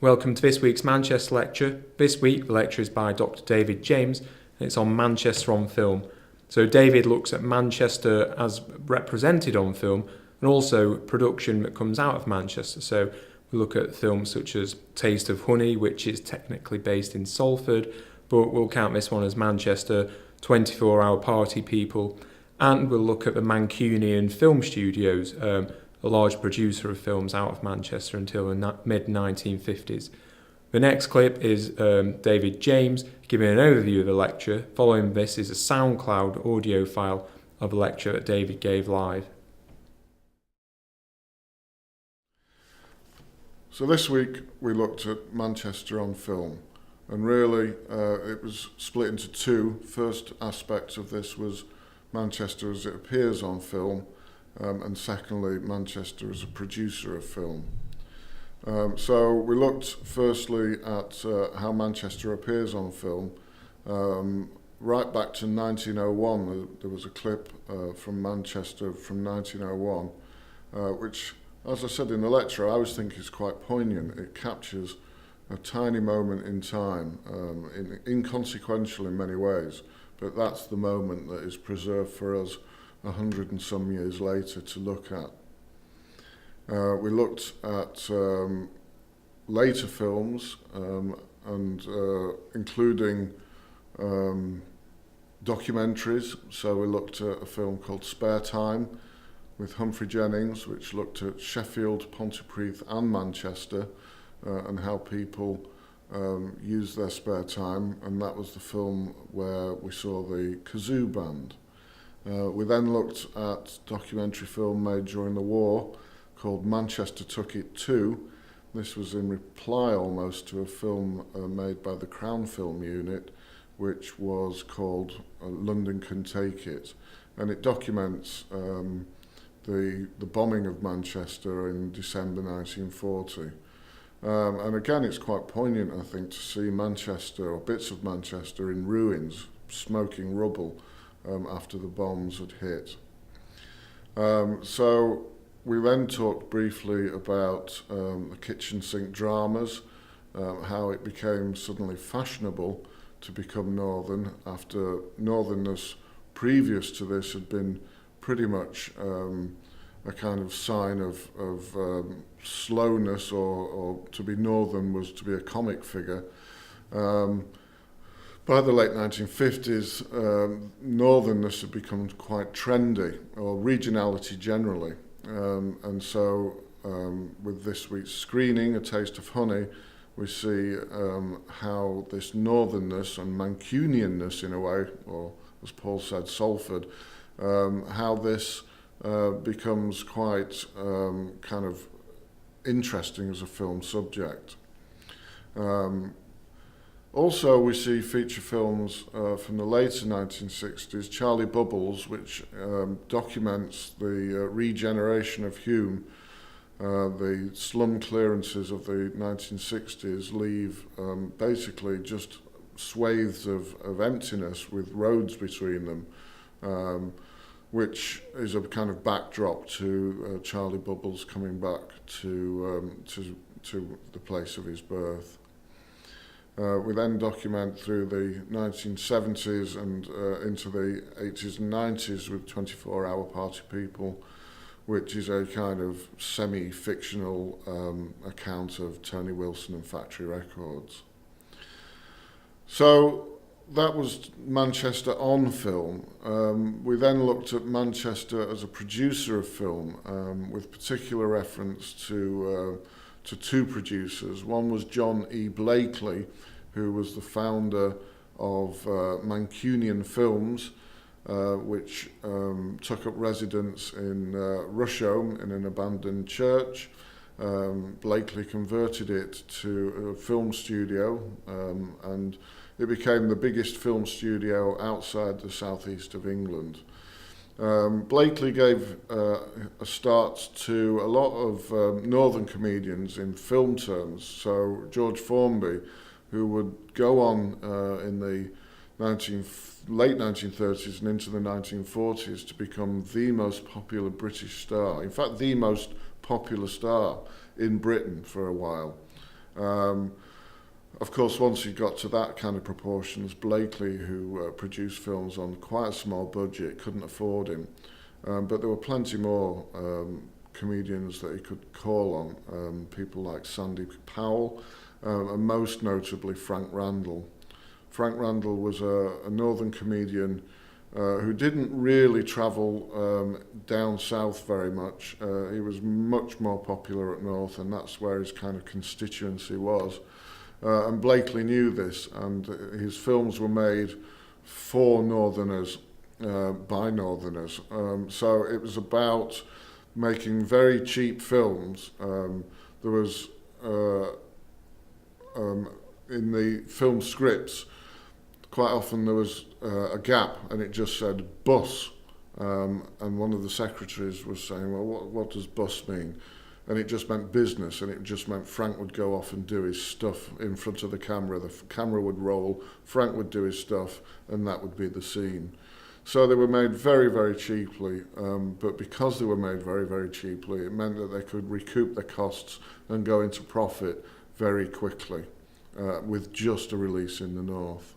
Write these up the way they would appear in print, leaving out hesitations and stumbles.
Welcome to this week's Manchester lecture. This week the lecture is by Dr. David James and it's on Manchester on film. So David looks at Manchester as represented on film and also production that comes out of Manchester. So we look at films such as Taste of Honey, which is technically based in Salford, but we'll count this one as Manchester, 24-Hour Party People, and we'll look at the Mancunian Film Studios, a large producer of films out of Manchester until the mid-1950s. The next clip is David James giving an overview of the lecture. Following this is a SoundCloud audio file of a lecture that David gave live. So this week we looked at Manchester on film, and really it was split into two. First aspect of this was Manchester as it appears on film, and secondly, Manchester as a producer of film. So we looked firstly at how Manchester appears on film. Right back to 1901, there was a clip from Manchester from 1901, which, as I said in the lecture, I always think is quite poignant. It captures a tiny moment in time, inconsequential in many ways, but that's the moment that is preserved for us 100 and some years later to look at. We looked at later films and including documentaries. So we looked at a film called Spare Time with Humphrey Jennings, which looked at Sheffield, Pontypridd and Manchester and how people use their spare time, and that was the film where we saw the kazoo band. We then looked at a documentary film made during the war called Manchester Took It Too. This was in reply almost to a film made by the Crown Film Unit, which was called London Can Take It, and it documents the bombing of Manchester in December 1940. And again, it's quite poignant, I think, to see Manchester, or bits of Manchester, in ruins, smoking rubble, after the bombs had hit. So we then talked briefly about the kitchen sink dramas, how it became suddenly fashionable to become northern after northernness previous to this had been pretty much a kind of sign of slowness, or to be northern was to be a comic figure. By the late 1950s, northernness had become quite trendy, or regionality generally. And so with this week's screening, A Taste of Honey, we see how this northernness and Mancunianness in a way, or as Paul said, Salford, how this becomes quite kind of interesting as a film subject. Also, we see feature films from the later 1960s, Charlie Bubbles, which documents the regeneration of Hume. The slum clearances of the 1960s leave basically just swathes of emptiness with roads between them, which is a kind of backdrop to Charlie Bubbles coming back to the place of his birth. We then document through the 1970s and into the 80s and 90s with 24-Hour Party People, which is a kind of semi-fictional account of Tony Wilson and Factory Records. So that was Manchester on film. We then looked at Manchester as a producer of film, with particular reference to two producers. One was John E. Blakely, who was the founder of Mancunian Films, which took up residence in Rusholme in an abandoned church. Blakely converted it to a film studio, and it became the biggest film studio outside the southeast of England. Blakely gave a start to a lot of northern comedians in film terms. So George Formby, who would go on in the late 1930s and into the 1940s to become the most popular British star. In fact, the most popular star in Britain for a while. Of course, once you got to that kind of proportions, Blakely, who produced films on quite a small budget, couldn't afford him. But there were plenty more comedians that he could call on, people like Sandy Powell, and most notably Frank Randall. Frank Randall was a northern comedian who didn't really travel down south very much. He was much more popular up north, and that's where his kind of constituency was. And Blakely knew this, and his films were made for northerners, by northerners. So it was about making very cheap films. There was, in the film scripts, quite often there was a gap and it just said bus. And one of the secretaries was saying, well, what does bus mean? And it just meant business, and it just meant Frank would go off and do his stuff in front of the camera. The camera would roll, Frank would do his stuff, and that would be the scene. So they were made very, very cheaply, but because they were made very, very cheaply, it meant that they could recoup their costs and go into profit very quickly with just a release in the north.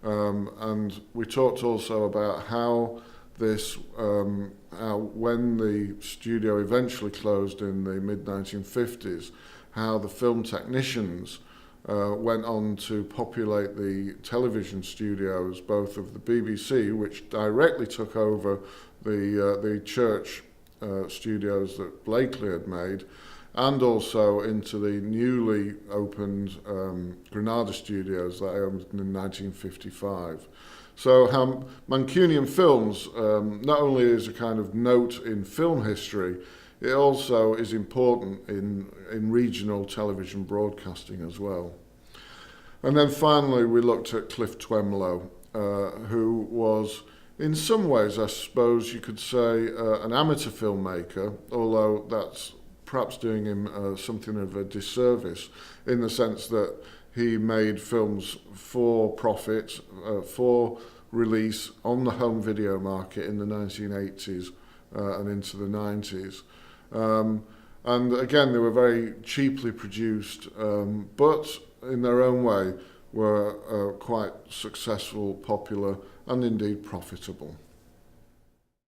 And we talked also about how this, how when the studio eventually closed in the mid-1950s, how the film technicians went on to populate the television studios, both of the BBC, which directly took over the church studios that Blakely had made, and also into the newly opened Granada studios that I opened in 1955. So Mancunian Films not only is a kind of note in film history, it also is important in regional television broadcasting as well. And then finally we looked at Cliff Twemlow, who was in some ways, I suppose you could say, an amateur filmmaker, although that's perhaps doing him something of a disservice in the sense that he made films for profit, for release on the home video market in the 1980s and into the 90s. And again, they were very cheaply produced, but in their own way were quite successful, popular, and indeed profitable.